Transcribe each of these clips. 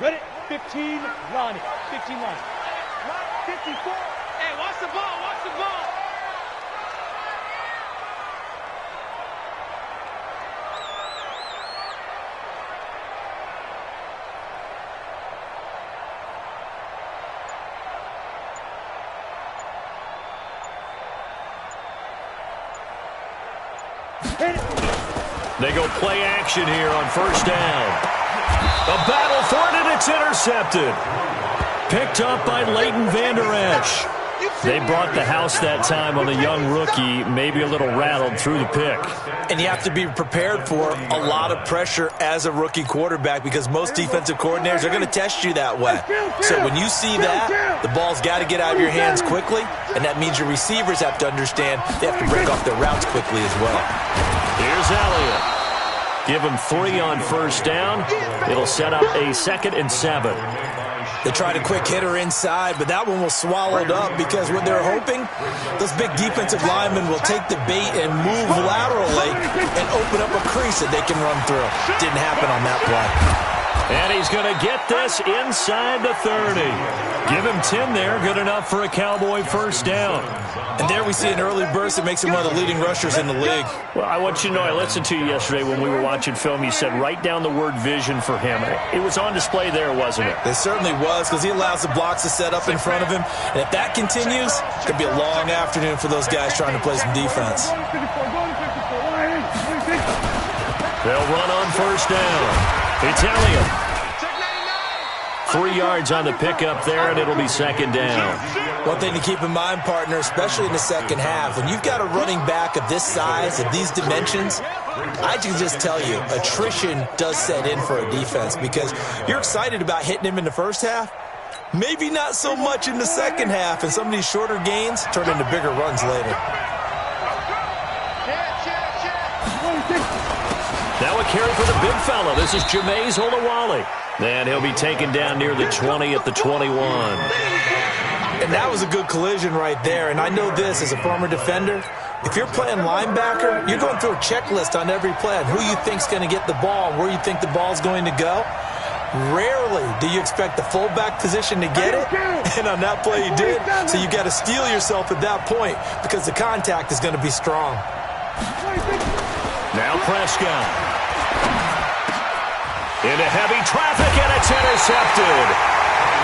Ready? 15, Ronnie. 15, Ronnie. 54. Hey, watch the ball, watch the ball. They go play action here on first down. A battle for it, and it's intercepted. Picked up by Leighton Vander Esch. They brought the house that time on the young rookie, maybe a little rattled through the pick. And you have to be prepared for a lot of pressure as a rookie quarterback because most defensive coordinators are going to test you that way. So when you see that, the ball's got to get out of your hands quickly, and that means your receivers have to understand they have to break off their routes quickly as well. Here's Elliott. Give him 3 on first down. It'll set up a 2nd and 7. They tried a quick hitter inside, but that one was swallowed up because what they're hoping, those big defensive linemen will take the bait and move laterally and open up a crease that they can run through. Didn't happen on that play. And he's going to get this inside the 30. Give him 10 there. Good enough for a Cowboy first down. And there we see an early burst that makes him one of the leading rushers in the league. Well, I want you to know, I listened to you yesterday when we were watching film. You said write down the word vision for him. It was on display there, wasn't it? It certainly was because he allows the blocks to set up in front of him. And if that continues, it could be a long afternoon for those guys trying to play some defense. They'll run on first down. It's Elliott. 3 yards on the pickup there, and it'll be 2nd down. One thing to keep in mind, partner, especially in the second half, when you've got a running back of this size, of these dimensions, I can just tell you, attrition does set in for a defense because you're excited about hitting him in the first half, maybe not so much in the second half, and some of these shorter gains turn into bigger runs later. Now a carry for the big fella. This is Jameis Olawale. And he'll be taken down near the 20 at the 21. And that was a good collision right there. And I know this as a former defender. If you're playing linebacker, you're going through a checklist on every play on who you think's going to get the ball and where you think the ball's going to go. Rarely do you expect the fullback position to get it. And on that play he did. So you got to steel yourself at that point because the contact is going to be strong. Now Prescott. Into heavy traffic, and it's intercepted.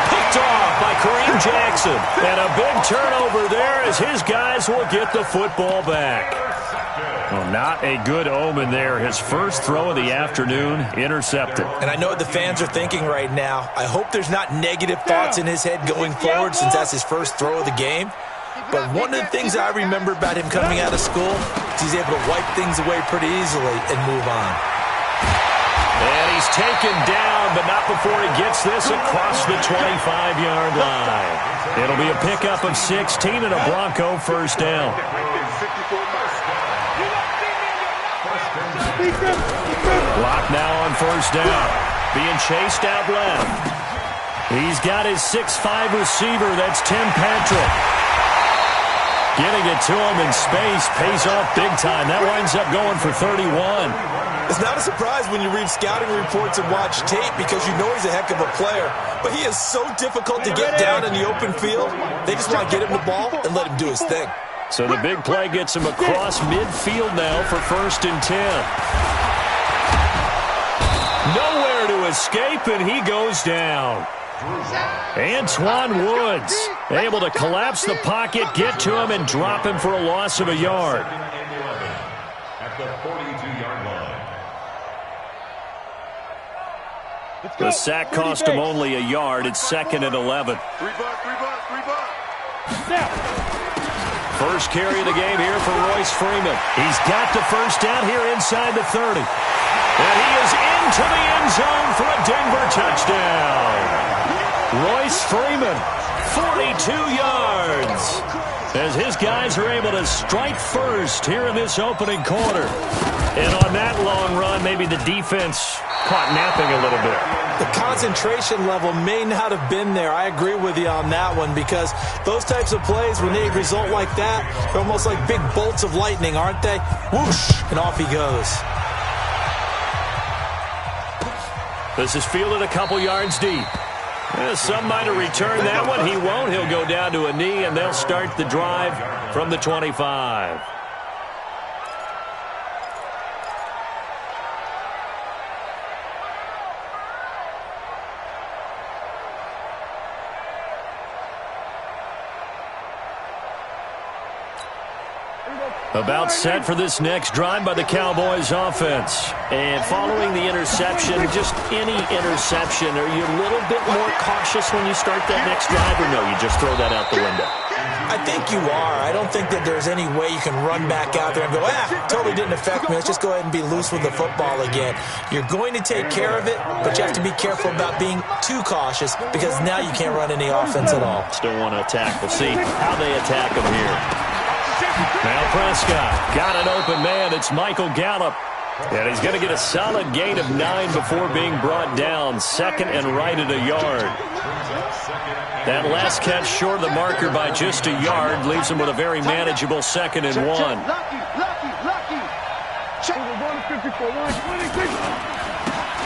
Picked off by Kareem Jackson. And a big turnover there as his guys will get the football back. Well, not a good omen there. His first throw of the afternoon, intercepted. And I know what the fans are thinking right now. I hope there's not negative thoughts in his head going forward since that's his first throw of the game. But one of the things I remember about him coming out of school is he's able to wipe things away pretty easily and move on. And he's taken down, but not before he gets this across the 25-yard line. It'll be a pickup of 16 and a Bronco first down. Clock now on first down. Being chased out left. He's got his 6'5 receiver. That's Tim Patrick. Getting it to him in space pays off big time. That winds up going for 31. It's not a surprise when you read scouting reports and watch tape because you know he's a heck of a player. But he is so difficult to get down in the open field. They just want to get him the ball and let him do his thing. So the big play gets him across midfield now for 1st and 10. Nowhere to escape, and he goes down. Antoine Woods able to collapse the pocket, get to him, and drop him for a loss of a yard. At the 42-yard line. The sack cost him only a yard. It's 2nd and 11. First carry of the game here for Royce Freeman. He's got the first down here inside the 30. And he is into the end zone for a Denver touchdown. Royce Freeman, 42 yards. As his guys are able to strike first here in this opening quarter. And on that long run, maybe the defense caught napping a little bit. The concentration level may not have been there. I agree with you on that one because those types of plays, when they result like that, they're almost like big bolts of lightning, aren't they? Whoosh, and off he goes. This is fielded a couple yards deep. Some might have returned that one. He won't. He'll go down to a knee, and they'll start the drive from the 25. About set for this next drive by the Cowboys offense. And following the interception, just any interception, are you a little bit more cautious when you start that next drive, or no, you just throw that out the window? I think you are. I don't think that there's any way you can run back out there and go, totally didn't affect me. Let's just go ahead and be loose with the football again. You're going to take care of it, but you have to be careful about being too cautious because now you can't run any offense at all. Still want to attack. We'll see how they attack him here. Now Prescott got an open man. It's Michael Gallup. And he's going to get a solid gain of 9 before being brought down. Second and right at a yard. That last catch short of the marker by just a yard leaves him with a very manageable 2nd and 1.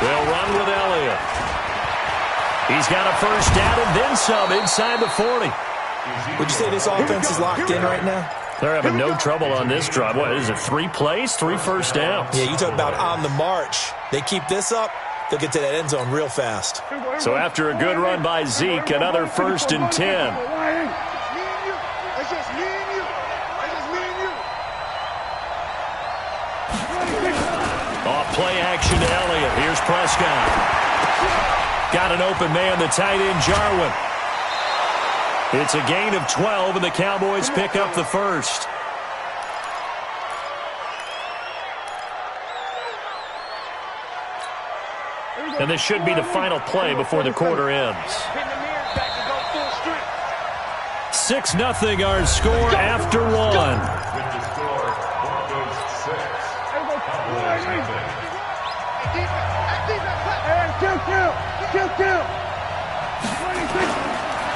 They'll run with Elliott. He's got a first down and then some inside the 40. Would you say this offense is locked in right now? They're having no trouble on this drive. What is it, 3 plays, 3 first downs? Yeah, you talk about on the march. They keep this up, they'll get to that end zone real fast. So after a good run by Zeke, another 1st and 10. Off play action to Elliott. Here's Prescott. Got an open man, the tight end Jarwin. It's a gain of 12, and the Cowboys pick up the first. And this should be the final play before the quarter ends. 6-0 our score after 1. With the score, Broncos 6. Cowboys nothing.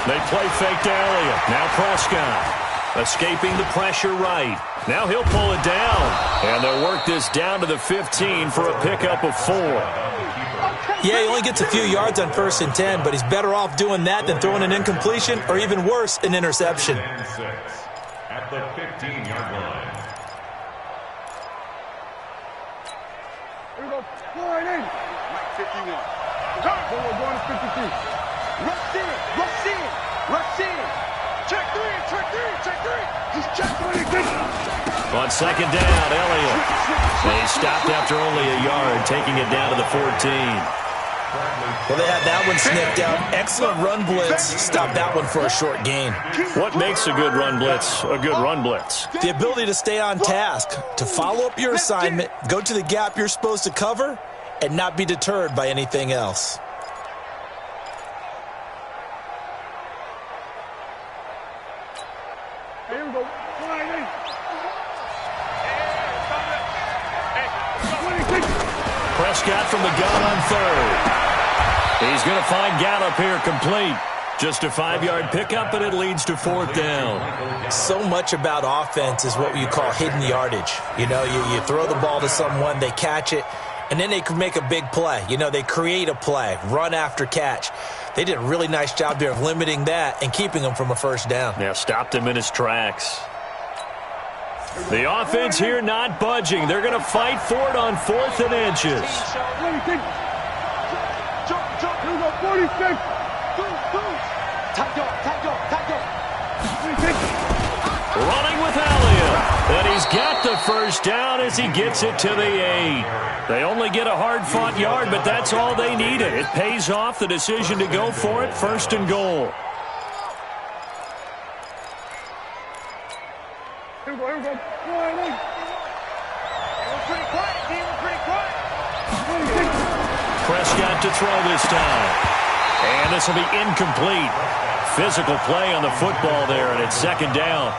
They play fake to Elliott. Now Prescott escaping the pressure right. Now he'll pull it down. And they'll work this down to the 15 for a pickup of 4. Yeah, he only gets a few yards on 1st and 10, but he's better off doing that than throwing an incompletion or even worse, an interception. At the 15-yard line. Here we go. Flying in. 51. We're going to 53. Rush in. Rush in. Rush in. Check 3. Check 3. Check 3. He's checked 26. On 2nd down, Elliott. They stopped after only a yard, taking it down to the 14. Well, they had that one sniffed out. Excellent run blitz. Stop that one for a short gain. What makes a good run blitz a good run blitz? The ability to stay on task, to follow up your assignment, go to the gap you're supposed to cover, and not be deterred by anything else. Here we go. Flying in. Prescott from the gun on 3rd. He's going to find Gallup here complete. Just a 5-yard pickup, and it leads to 4th down. So much about offense is what you call hidden yardage. You know, you throw the ball to someone, they catch it, and then they can make a big play. You know, they create a play, run after catch. They did a really nice job there of limiting that and keeping him from a first down. Yeah, stopped him in his tracks. The offense here not budging. They're going to fight for it on 4th and inches. 26. Here we go. 46. Running with Elliott. And he's got the first down as he gets it to the 8. They only get a hard-fought yard, but that's all they needed. It pays off the decision to go for it, 1st and goal. Here we go. Here we go. Flying in. We're pretty quiet, team. We're pretty quiet. 26. Prescott to throw this time. And this will be incomplete. Physical play on the football there, and it's 2nd down.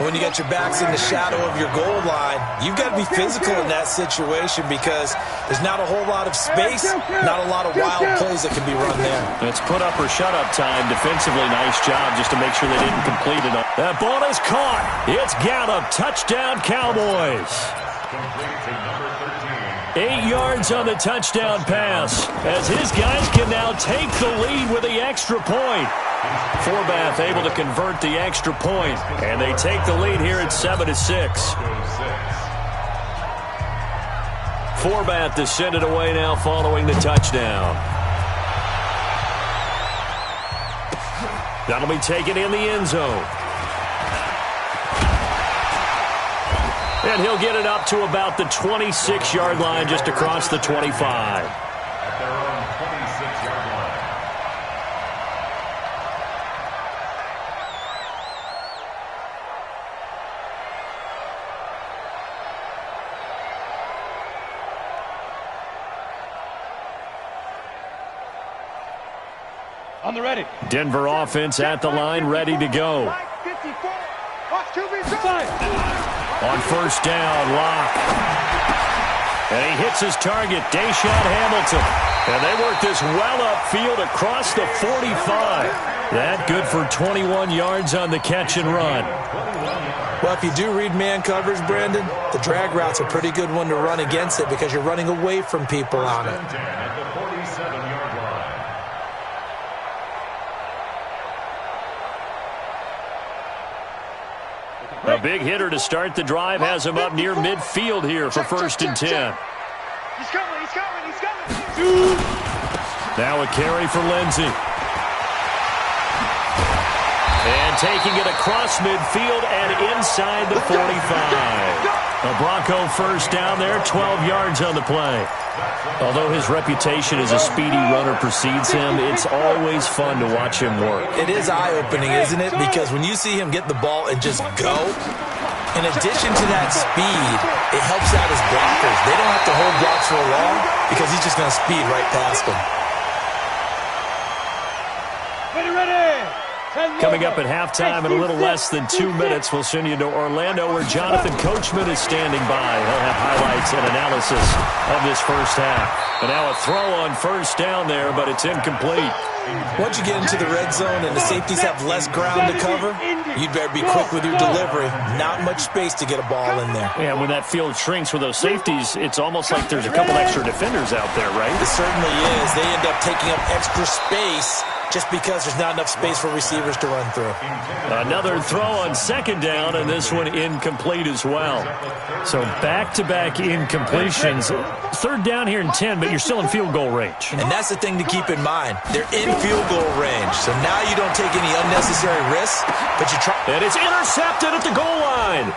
When you got your backs in the shadow of your goal line, you've got to be physical in that situation because there's not a whole lot of space, not a lot of wild plays that can be run there. It's put up or shut up time. Defensively, nice job just to make sure they didn't complete it. That ball is caught. It's Gallup. Touchdown, Cowboys. Complete to number 13. 8 yards on the touchdown pass, as his guys can now take the lead with the extra point. Forbath able to convert the extra point, and they take the lead here at 7-6. Forbath to send it away now following the touchdown. That'll be taken in the end zone. And he'll get it up to about the 26-yard line, just across the 25. At their own 26-yard line. On the ready. Denver offense at the line, ready to go. On first down, Locke. And he hits his target, Deshaun Hamilton. And they work this well upfield across the 45. That good for 21 yards on the catch and run. Well, if you do read man coverage, Brandon, the drag route's a pretty good one to run against it because you're running away from people on it. At the 47-yard line. A big hitter to start the drive has him up near midfield here for first and 10. He's coming. Now a carry for Lindsey. And taking it across midfield and inside the 45. A Bronco first down there, 12 yards on the play. Although his reputation as a speedy runner precedes him, it's always fun to watch him work. It is eye-opening, isn't it? Because when you see him get the ball and just go, in addition to that speed, it helps out his blockers. They don't have to hold blocks for long because he's just going to speed right past them. Coming up at halftime in a little less than 2 minutes, we'll send you to Orlando where Jonathan Coachman is standing by. He'll have highlights and analysis of this first half. And now a throw on first down there, but it's incomplete. Once you get into the red zone and the safeties have less ground to cover, you'd better be quick with your delivery. Not much space to get a ball in there. Yeah, when that field shrinks with those safeties, it's almost like there's a couple extra defenders out there, right? It certainly is. They end up taking up extra space just because there's not enough space for receivers to run through. Another throw on second down, and this one incomplete as well. So back-to-back incompletions. Third down here in 10, but you're still in field goal range. And that's the thing to keep in mind. They're in field goal range, so now you don't take any unnecessary risks, but you try. And it's intercepted at the goal line.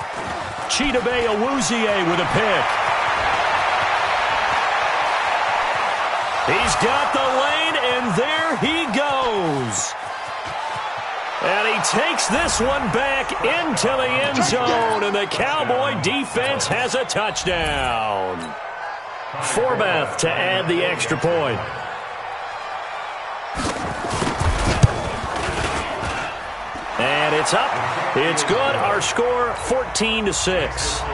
Chidobe Awuzie with a pick. He's got the lane, and there he goes. And he takes this one back into the end zone, and the Cowboy defense has a touchdown. Forbath to add the extra point. And it's up. It's good. Our score, 14-6.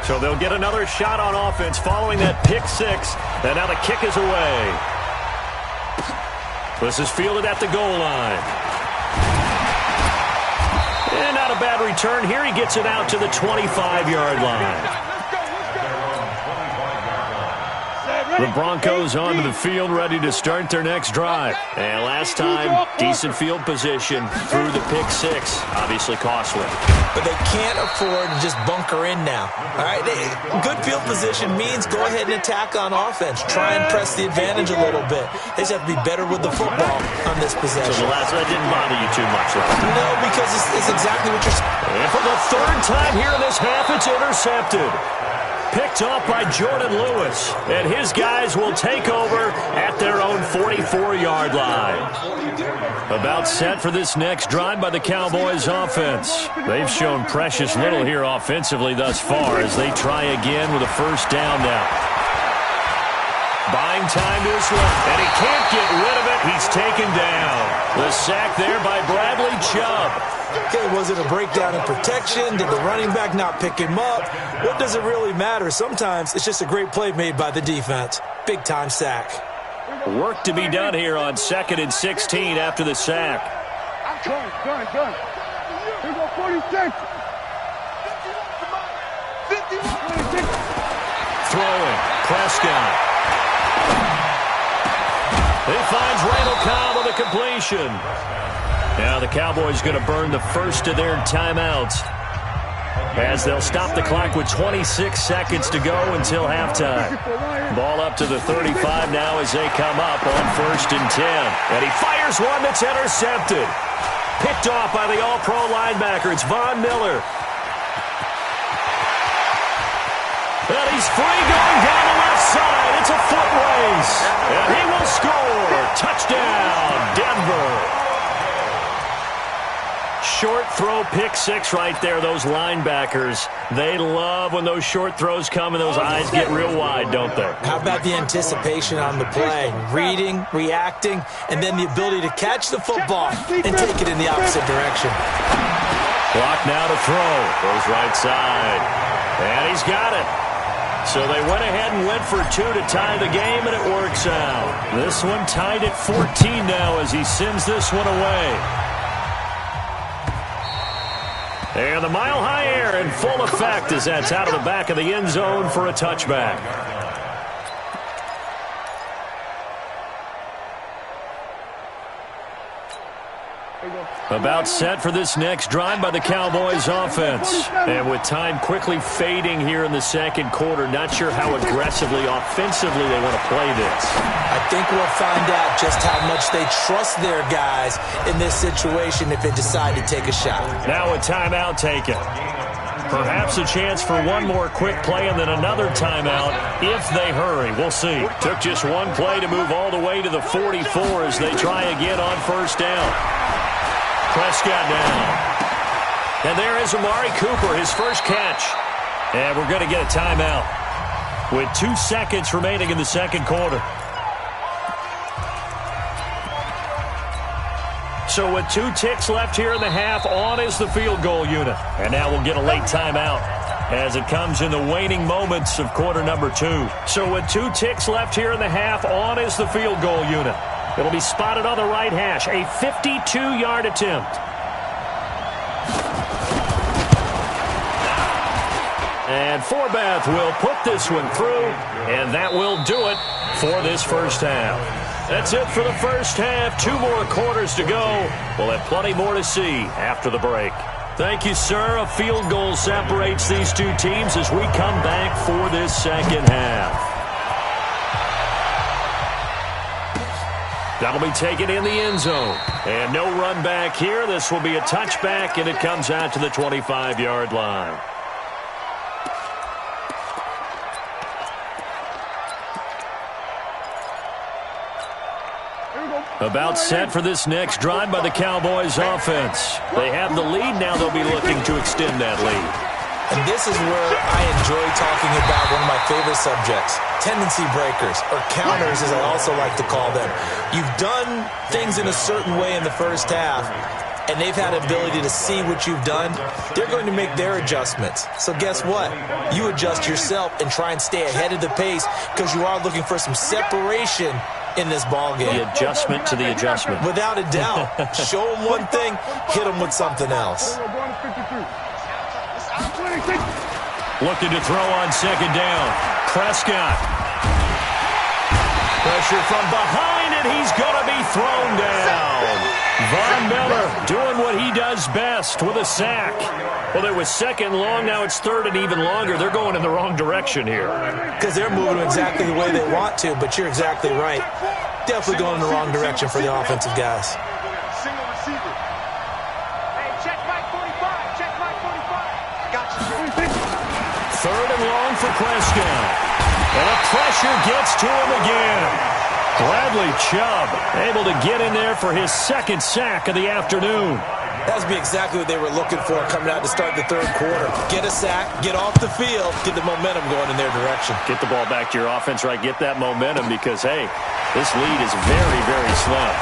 So they'll get another shot on offense following that pick six. And now the kick is away. This is fielded at the goal line. And not a bad return here. He gets it out to the 25-yard line. The Broncos onto the field, ready to start their next drive. And last time, decent field position through the pick six. Obviously costly. But they can't afford to just bunker in now. All right, good field position means go ahead and attack on offense. Try and press the advantage a little bit. They just have to be better with the football on this possession. So the last one didn't bother you too much, right? No, because it's exactly what you're saying. And for the third time here in this half, it's intercepted. Picked off by Jordan Lewis, and his guys will take over at their own 44-yard line. About set for this next drive by the Cowboys offense. They've shown precious little here offensively thus far as they try again with a first down now. Buying time to his left, and he can't get rid of it. He's taken down. The sack there by Bradley Chubb. Okay, was it a breakdown in protection? Did the running back not pick him up? What does it really matter? Sometimes it's just a great play made by the defense. Big-time sack. Work to be done here on 2nd and 16 after the sack. Done. Here we go, 46. 50. Throwing. Prescott. He finds Randall Cobb with a completion. Now the Cowboys going to burn the first of their timeouts as they'll stop the clock with 26 seconds to go until halftime. Ball up to the 35 now as they come up on 1st and 10. And he fires one that's intercepted. Picked off by the All-Pro linebacker. It's Von Miller. And he's free going down the left side. It's a foot race. And he will score. Touchdown, Denver. Short throw, pick six right there, those linebackers. They love when those short throws come and those eyes get real wide, don't they? How about the anticipation on the play? Reading, reacting, and then the ability to catch the football and take it in the opposite direction. Clock now to throw. Goes right side. And he's got it. So they went ahead and went for two to tie the game, and it works out. This one tied at 14 now as he sends this one away. And the mile-high air in full effect as that's out of the back of the end zone for a touchback. About set for this next drive by the Cowboys offense. And with time quickly fading here in the second quarter, not sure how aggressively, offensively they want to play this. I think we'll find out just how much they trust their guys in this situation if they decide to take a shot. Now a timeout taken. Perhaps a chance for one more quick play and then another timeout if they hurry. We'll see. Took just one play to move all the way to the 44 as they try again on first down. Prescott down. And there is Amari Cooper, his first catch. And we're going to get a timeout with 2 seconds remaining in the second quarter. So with 2 ticks left here in the half, on is the field goal unit. And now we'll get a late timeout as it comes in the waning moments of quarter number 2. So with 2 ticks left here in the half, on is the field goal unit. It'll be spotted on the right hash. A 52-yard attempt. And Forbath will put this one through, and that will do it for this first half. That's it for the first half. 2 more quarters to go. We'll have plenty more to see after the break. Thank you, sir. A field goal separates these two teams as we come back for this second half. That'll be taken in the end zone. And no run back here. This will be a touchback, and it comes out to the 25-yard line. About set for this next drive by the Cowboys offense. They have the lead. Now they'll be looking to extend that lead. And this is where I enjoy talking about one of my favorite subjects, tendency breakers, or counters as I also like to call them. You've done things in a certain way in the first half, and they've had ability to see what you've done. They're going to make their adjustments. So guess what? You adjust yourself and try and stay ahead of the pace because you are looking for some separation in this ball game. The adjustment to the adjustment. Without a doubt. Show them one thing, hit them with something else. Looking to throw on second down. Prescott. Pressure from behind, and he's going to be thrown down. Von Miller doing what he does best with a sack. Well, it was second long. Now it's third and even longer. They're going in the wrong direction here. Because they're moving exactly the way they want to, but you're exactly right. Definitely going in the wrong direction for the offensive guys. Third and long for Prescott. And the pressure gets to him again. Bradley Chubb able to get in there for his second sack of the afternoon. That would be exactly what they were looking for coming out to start the third quarter. Get a sack, get off the field, get the momentum going in their direction. Get the ball back to your offense, right? Get that momentum because, hey, this lead is very, very slim.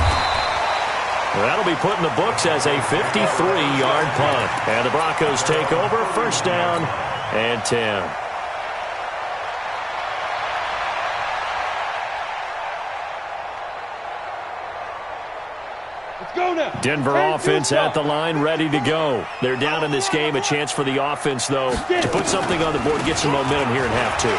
That'll be put in the books as a 53-yard punt. And the Broncos take over, first down and 10. Let's go. Denver offense at the line, ready to go. They're down in this game. A chance for the offense, though, to put something on the board, get some momentum here in half two.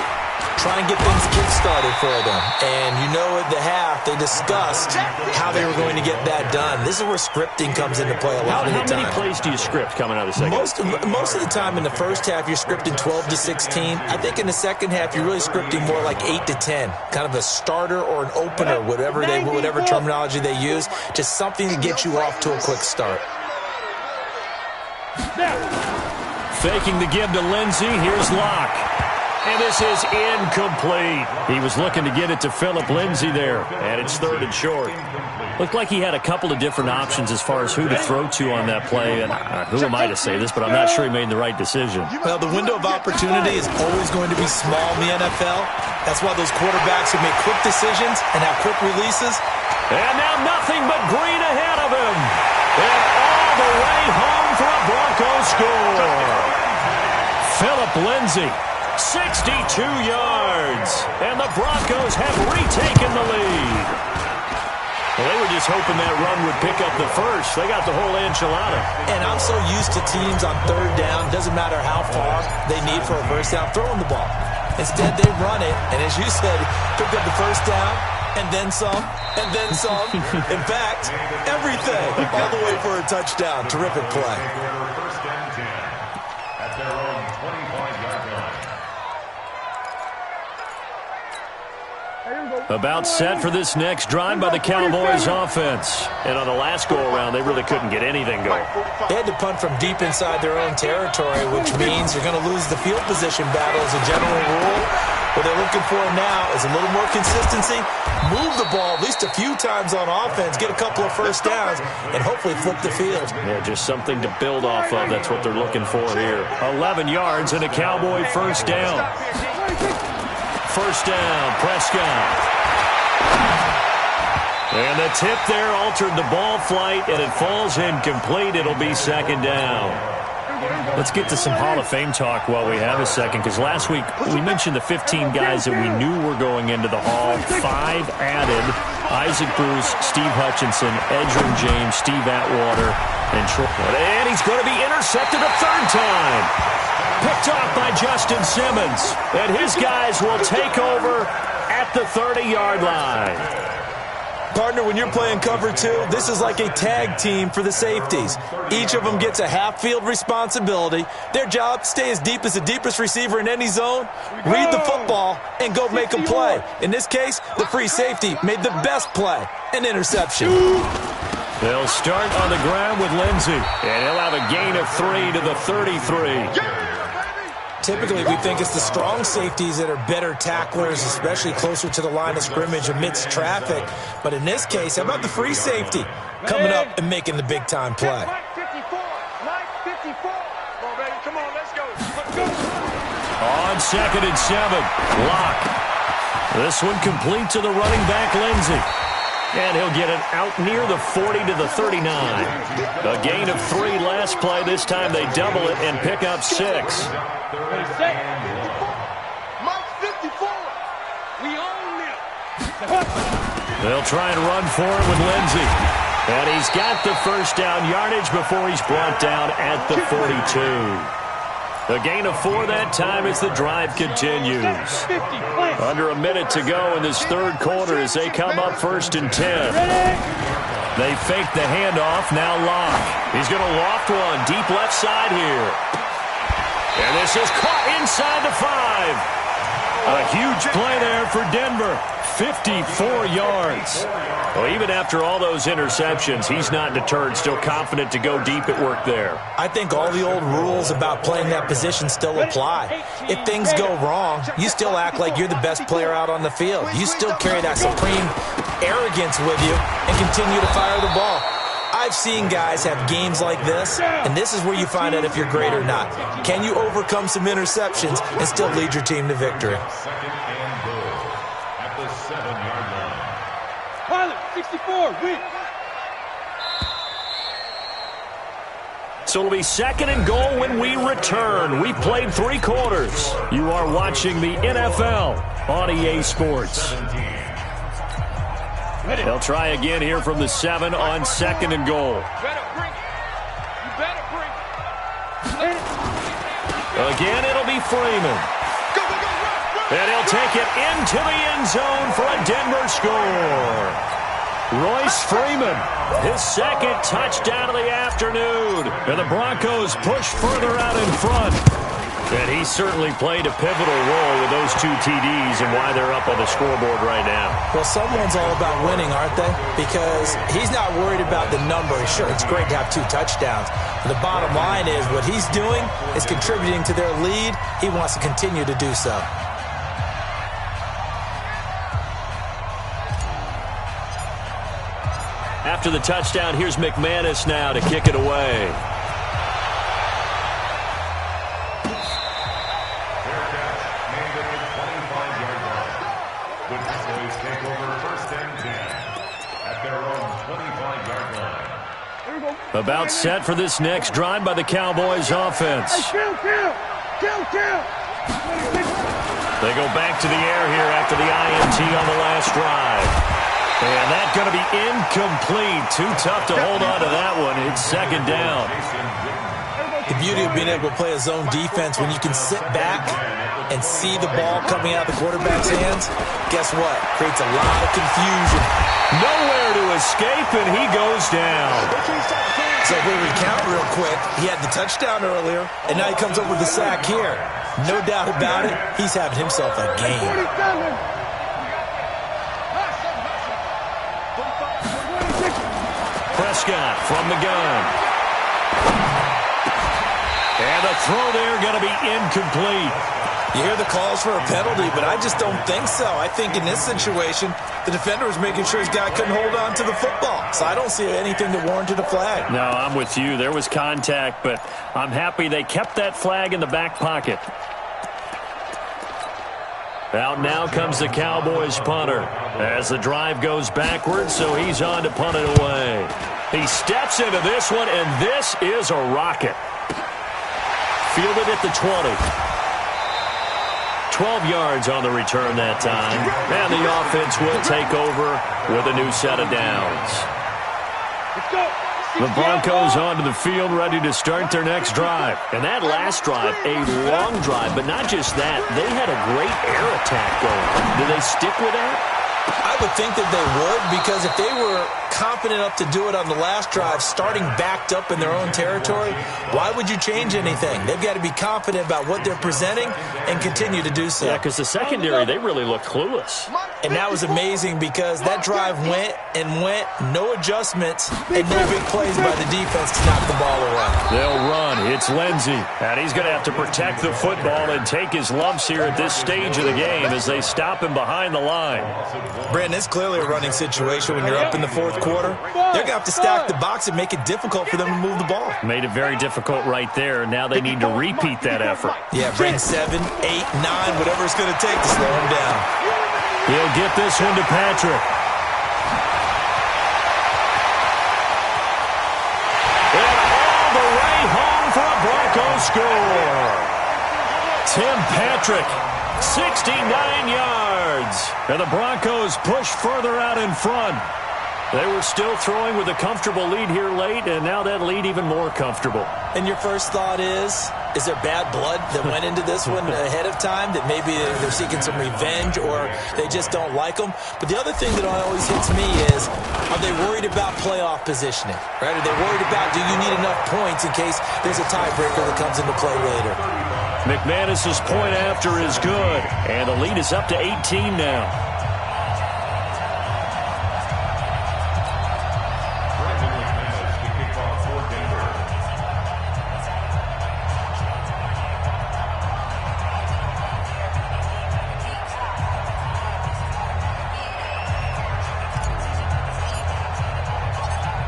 Try and get things kick-started for them. And you know at the half, they discussed how they were going to get that done. This is where scripting comes into play a lot of the time. How many plays do you script coming out of the second? Most of the time in the first half, you're scripting 12 to 16. I think in the second half, you're really scripting more like 8 to 10. Kind of a starter or an opener, whatever terminology they use. Just something to get you off to a quick start. Faking the give to Lindsey. Here's Locke. And this is incomplete. He was looking to get it to Phillip Lindsay there, and it's third and short. Looked like he had a couple of different options as far as who to throw to on that play. And who am I to say this, but I'm not sure he made the right decision. Well, the window of opportunity is always going to be small in the NFL. That's why those quarterbacks who make quick decisions and have quick releases. And now nothing but green ahead of him. And all the way home for a Broncos score. Phillip Lindsay. 62 yards, and the Broncos have retaken the lead. Well, they were just hoping that run would pick up the first. They got the whole enchilada. And I'm so used to teams on third down, doesn't matter how far they need for a first down, throwing the ball. Instead, they run it, and as you said, pick up the first down, and then some, and then some. In fact, everything, all the way for a touchdown. Terrific play. First and 10 at their own 25-yard line. About set for this next drive by the Cowboys offense. And on the last go-around, they really couldn't get anything going. They had to punt from deep inside their own territory, which means you're going to lose the field position battle as a general rule. What they're looking for now is a little more consistency, move the ball at least a few times on offense, get a couple of first downs, and hopefully flip the field. Yeah, just something to build off of. That's what they're looking for here. 11 yards and a Cowboy first down. First down, Prescott. And the tip there altered the ball flight, and it falls incomplete. It'll be second down. Let's get to some Hall of Fame talk while we have a second, because last week we mentioned the 15 guys that we knew were going into the Hall. 5 added: Isaac Bruce, Steve Hutchinson, Edgerrin James, Steve Atwater, and Troy. And he's going to be intercepted a third time. Picked off by Justin Simmons. And his guys will take over at the 30-yard line. Partner, when you're playing cover two, this is like a tag team for the safeties. Each of them gets a half-field responsibility. Their job, stay as deep as the deepest receiver in any zone, read the football, and go make a play. In this case, the free safety made the best play, an interception. They'll start on the ground with Lindsey, and he'll have a gain of 3 to the 33. Typically, we think it's the strong safeties that are better tacklers, especially closer to the line of scrimmage amidst traffic. But in this case, how about the free safety coming up and making the big-time play? Mike 54. Mike 54. Come on, baby. Come on, let's go. Let's go. On 2nd and 7, Locke. This one complete to the running back, Lindsey. And he'll get it out near the 40 to the 39. A gain of 3 last play. This time they double it and pick up 6. Mike 54. We own them. They'll try and run for it with Lindsey. And he's got the first down yardage before he's brought down at the 42. A gain of 4 that time as the drive continues. Under a minute to go in this third quarter as they come up 1st and 10. They fake the handoff, now Locke. He's going to loft one deep left side here. And this is caught inside the 5. A huge play there for Denver. 54 yards. Well, even after all those interceptions, he's not deterred, still confident to go deep at work there. I think all the old rules about playing that position still apply. If things go wrong, you still act like you're the best player out on the field. You still carry that supreme arrogance with you and continue to fire the ball. I've seen guys have games like this, and this is where you find out if you're great or not. Can you overcome some interceptions and still lead your team to victory? Second and goal at the 7-yard line. Pilot 64. Win. So it'll be 2nd and goal when we return. We've played 3 quarters. You are watching the NFL on EA Sports. They'll try again here from the 7 on 2nd and goal. Again, it'll be Freeman. And he'll take it into the end zone for a Denver score. Royce Freeman, his 2nd touchdown of the afternoon. And the Broncos push further out in front. And he certainly played a pivotal role with those 2 TDs and why they're up on the scoreboard right now. Well, someone's all about winning, aren't they? Because he's not worried about the number. Sure, it's great to have 2 touchdowns. But the bottom line is what he's doing is contributing to their lead. He wants to continue to do so. After the touchdown, here's McManus now to kick it away. About set for this next drive by the Cowboys offense. They go back to the air here after the INT on the last drive. And that's going to be incomplete. Too tough to hold on to that one. It's 2nd down. The beauty of being able to play a zone defense when you can sit back and see the ball coming out of the quarterback's hands, guess what? Creates a lot of confusion. Nowhere to escape, and he goes down. So if we recount real quick, he had the touchdown earlier, and now he comes up with the sack here. No doubt about it, he's having himself a game. Prescott from the gun. And the throw there going to be incomplete. You hear the calls for a penalty, but I just don't think so. I think in this situation, the defender was making sure his guy couldn't hold on to the football. So I don't see anything that warranted a flag. No, I'm with you. There was contact, but I'm happy they kept that flag in the back pocket. Out now comes the Cowboys punter as the drive goes backwards, so he's on to punt it away. He steps into this one, and this is a rocket. Fielded at the 20. 12 yards on the return that time. And the offense will take over with a new set of downs. The Broncos onto the field, ready to start their next drive. And that last drive, a long drive, but not just that. They had a great air attack going. Do they stick with that? I would think that they would, because if they were confident enough to do it on the last drive, starting backed up in their own territory, why would you change anything? They've got to be confident about what they're presenting and continue to do so. Yeah, because the secondary, they really looked clueless. And that was amazing because that drive went and went, no adjustments, and no big plays by the defense to knock the ball away. They'll run. It's Lindsey. And he's going to have to protect the football and take his lumps here at this stage of the game as they stop him behind the line. Brandon, it's clearly a running situation when you're up in the 4th quarter. They're going to have to stack the box and make it difficult for them to move the ball. Made it very difficult right there. Now they need to repeat that effort. Yeah, bring 7, 8, 9, whatever it's going to take to slow him down. He'll get this one to Patrick. And all the way home for a Broncos score. Tim Patrick, 69 yards. And the Broncos push further out in front. They were still throwing with a comfortable lead here late, and now that lead even more comfortable. And your first thought is there bad blood that went into this one ahead of time, that maybe they're seeking some revenge or they just don't like them? But the other thing that always hits me is, are they worried about playoff positioning? Right? Are they worried about, do you need enough points in case there's a tiebreaker that comes into play later? McManus's point after is good, and the lead is up to 18 now.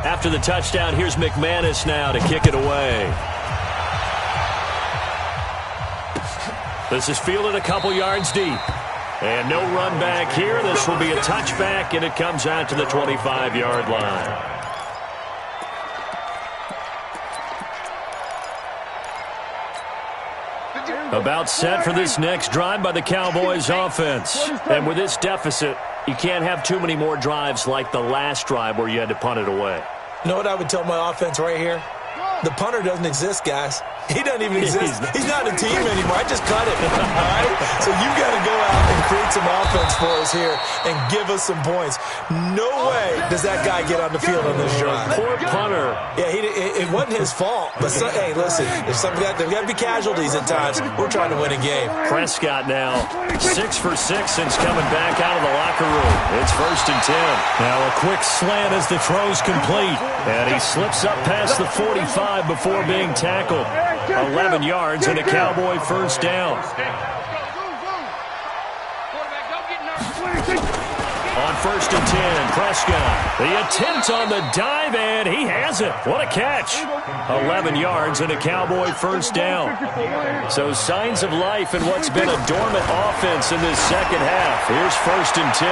After the touchdown, here's McManus now to kick it away. This is fielded a couple yards deep. And no run back here. This will be a touchback, and it comes out to the 25-yard line. About set for this next drive by the Cowboys offense. And with this deficit, You can't have too many more drives like the last drive where you had to punt it away. You know what I would tell my offense right here? The punter doesn't exist, guys. He doesn't even exist. He's not a team anymore. I just cut it. All right? So you've got to go out and create some offense for us here and give us some points. No way does that guy get on the field on this drive. Poor punter. Yeah, it wasn't his fault. But, hey, listen, there's got to be casualties at times. We're trying to win a game. Prescott now 6 for 6 since coming back out of the locker room. It's 1st and 10. Now a quick slant as the throw's complete. And he slips up past the 45 before being tackled. 11 yards and a Cowboy first down. On 1st and 10, Prescott. The attempt on the dive, and he has it. What a catch. 11 yards and a Cowboy first down. So signs of life in what's been a dormant offense in this second half. Here's 1st and 10.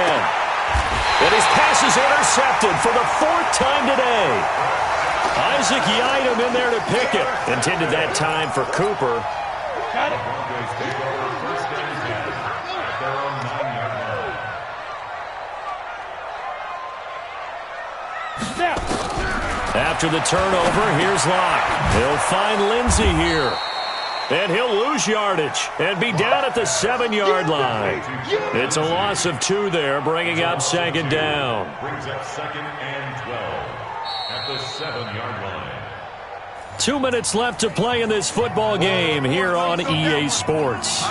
And his pass is intercepted for the 4th time today. Isaac Yiadom in there to pick it. Intended that time for Cooper. Got it. Broncos take over 1st and 10 at their own 9-yard line. After the turnover, here's Locke. He'll find Lindsey here. And he'll lose yardage and be down at the 7-yard line. It's a loss of 2 there, bringing up 2nd down. Brings up 2nd and 12 at the 7-yard line. 2 minutes left to play in this football game here on EA Sports.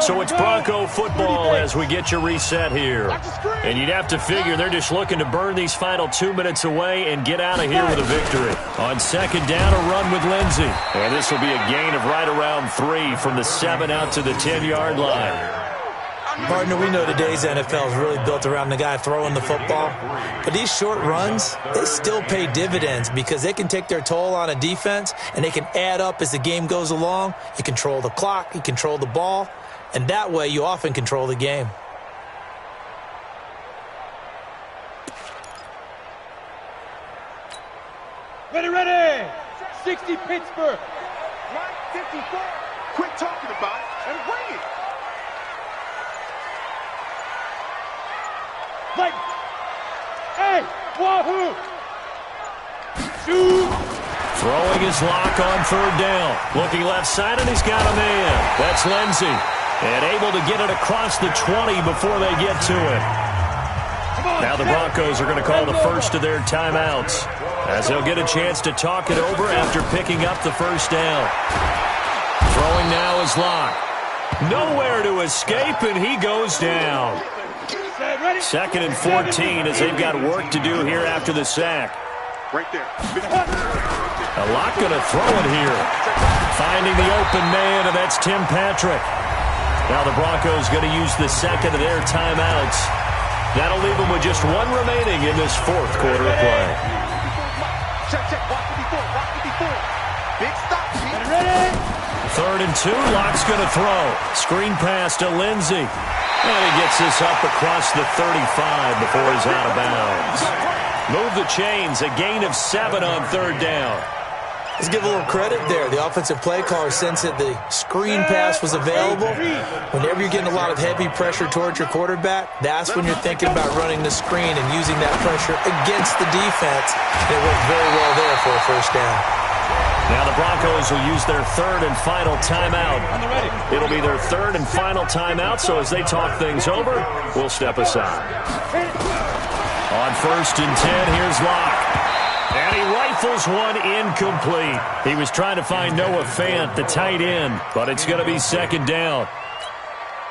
So it's Bronco football as we get you reset here. And you'd have to figure they're just looking to burn these final 2 minutes away and get out of here with a victory. On 2nd down, a run with Lindsey. And this will be a gain of right around 3 from the 7 out to the 10-yard line. Partner, we know today's NFL is really built around the guy throwing the football. But these short runs, they still pay dividends because they can take their toll on a defense and they can add up as the game goes along. You control the clock, you control the ball, and that way you often control the game. Ready. 60 Pittsburgh. 54. Quit talking about it and bring it. Like, hey, wahoo! Shoot! Throwing his Lock on 3rd down. Looking left side, and he's got a man. That's Lindsey. And able to get it across the 20 before they get to it. Now the Broncos are going to call the first of their timeouts, as they'll get a chance to talk it over after picking up the 1st down. Throwing now is Lock. Nowhere to escape, and he goes down. 2nd and 14 as they've got work to do here after the sack. Right there. A Lock going to throw it here. Finding the open man, and that's Tim Patrick. Now the Broncos going to use the 2nd of their timeouts. That'll leave them with just 1 remaining in this 4th quarter of play. Check. Watch 54. Big stop. 3rd and 2. Lock's going to throw. Screen pass to Lindsey. And he gets this up across the 35 before he's out of bounds. Move the chains. A gain of 7 on 3rd down. Let's give a little credit there. The offensive play caller sensed that the screen pass was available. Whenever you're getting a lot of heavy pressure towards your quarterback, that's when you're thinking about running the screen and using that pressure against the defense. And it worked very well there for a 1st down. Now the Broncos will use their 3rd and final timeout. It'll be their 3rd and final timeout, so as they talk things over, we'll step aside. On 1st and 10, here's Locke. And he rifles one incomplete. He was trying to find Noah Fant, the tight end, but it's going to be 2nd down.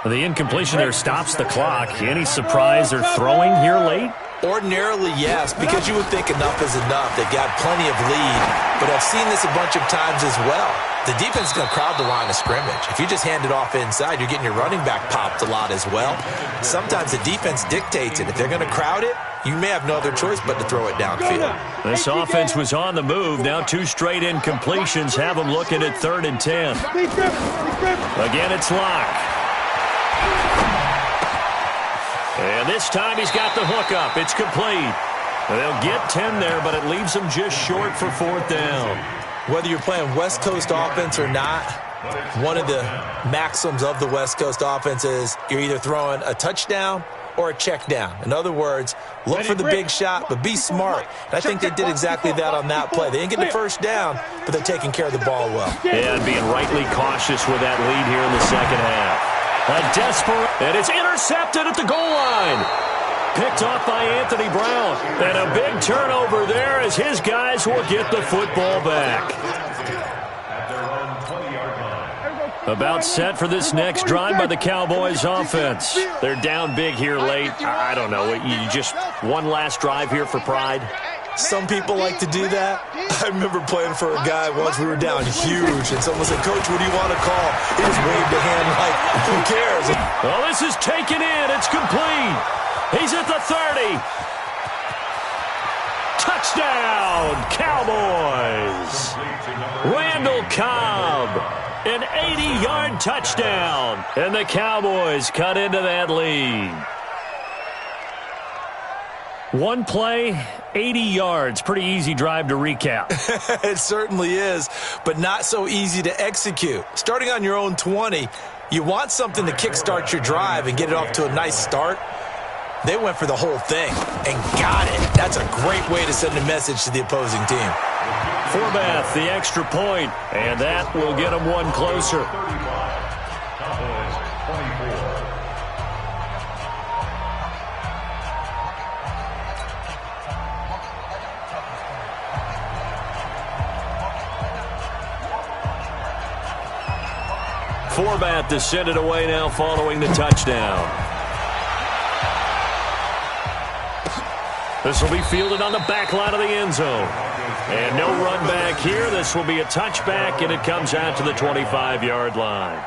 The incompletion there stops the clock. Any surprise they're throwing here late? Ordinarily, yes, because you would think enough is enough. They've got plenty of lead, but I've seen this a bunch of times as well. The defense is going to crowd the line of scrimmage. If you just hand it off inside, you're getting your running back popped a lot as well. Sometimes the defense dictates it. If they're going to crowd it, you may have no other choice but to throw it downfield. This offense was on the move. Now 2 straight incompletions have them looking at 3rd and 10. Again, it's Locke. And this time he's got the hookup. It's complete. They'll get 10 there, but it leaves them just short for 4th down. Whether you're playing West Coast offense or not, One of the maxims of the West Coast offense is you're either throwing a touchdown or a check down. In other words, look for the big shot, but be smart. And I think they did exactly that on that play. They didn't get the first down, but they're taking care of the ball well. And being rightly cautious with that lead here in the second half. A desperate, and it's intercepted at the goal line. Picked off by Anthony Brown. And a big turnover there as his guys will get the football back. About set for this next drive by the Cowboys offense. They're down big here late. I don't know. You just one last drive here for pride? Some people like to do that. I remember playing for a guy once. We were down huge, and someone said, "Coach, what do you want to call?" He just waved a hand like, who cares? Well, this is taken in. It's complete. He's at the 30. Touchdown, Cowboys. Randall Cobb. An 80-yard touchdown. And the Cowboys cut into that lead. One play, 80 yards. Pretty easy drive to recap. It certainly is, but not so easy to execute. Starting on your own 20, you want something to kickstart your drive and get it off to a nice start. They went for the whole thing and got it. That's a great way to send a message to the opposing team. Forbath, the extra point, and that will get them one closer. Forbath to send it away now following the touchdown. This will be fielded on the back line of the end zone. And no run back here. This will be a touchback, and it comes out to the 25-yard line.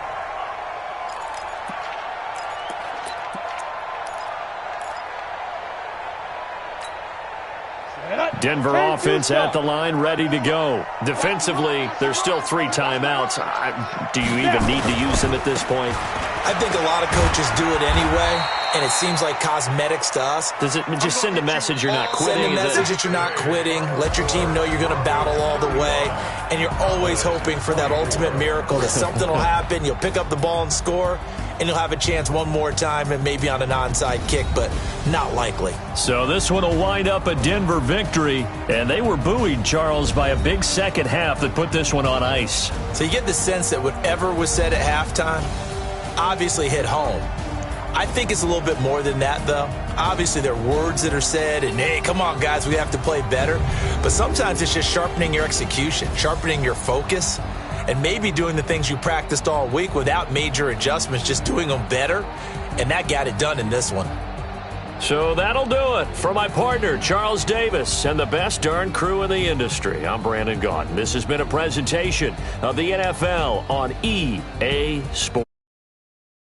Denver offense at the line, ready to go. Defensively, there's still 3 timeouts. Do you even need to use them at this point? I think a lot of coaches do it anyway, and it seems like cosmetics to us. Does it just send a message you're not quitting? Send a message that you're not quitting. Let your team know you're going to battle all the way, and you're always hoping for that ultimate miracle that something will happen, you'll pick up the ball and score, and you'll have a chance one more time and maybe on an onside kick, but not likely. So this one will wind up a Denver victory, and they were buoyed, Charles, by a big second half that put this one on ice. So you get the sense that whatever was said at halftime obviously hit home. I think it's a little bit more than that, though. Obviously, there are words that are said, and, hey, come on, guys, we have to play better. But sometimes it's just sharpening your execution, sharpening your focus, and maybe doing the things you practiced all week without major adjustments, just doing them better, and that got it done in this one. So that'll do it. For my partner, Charles Davis, and the best darn crew in the industry, I'm Brandon Gaudin. This has been a presentation of the NFL on EA Sports.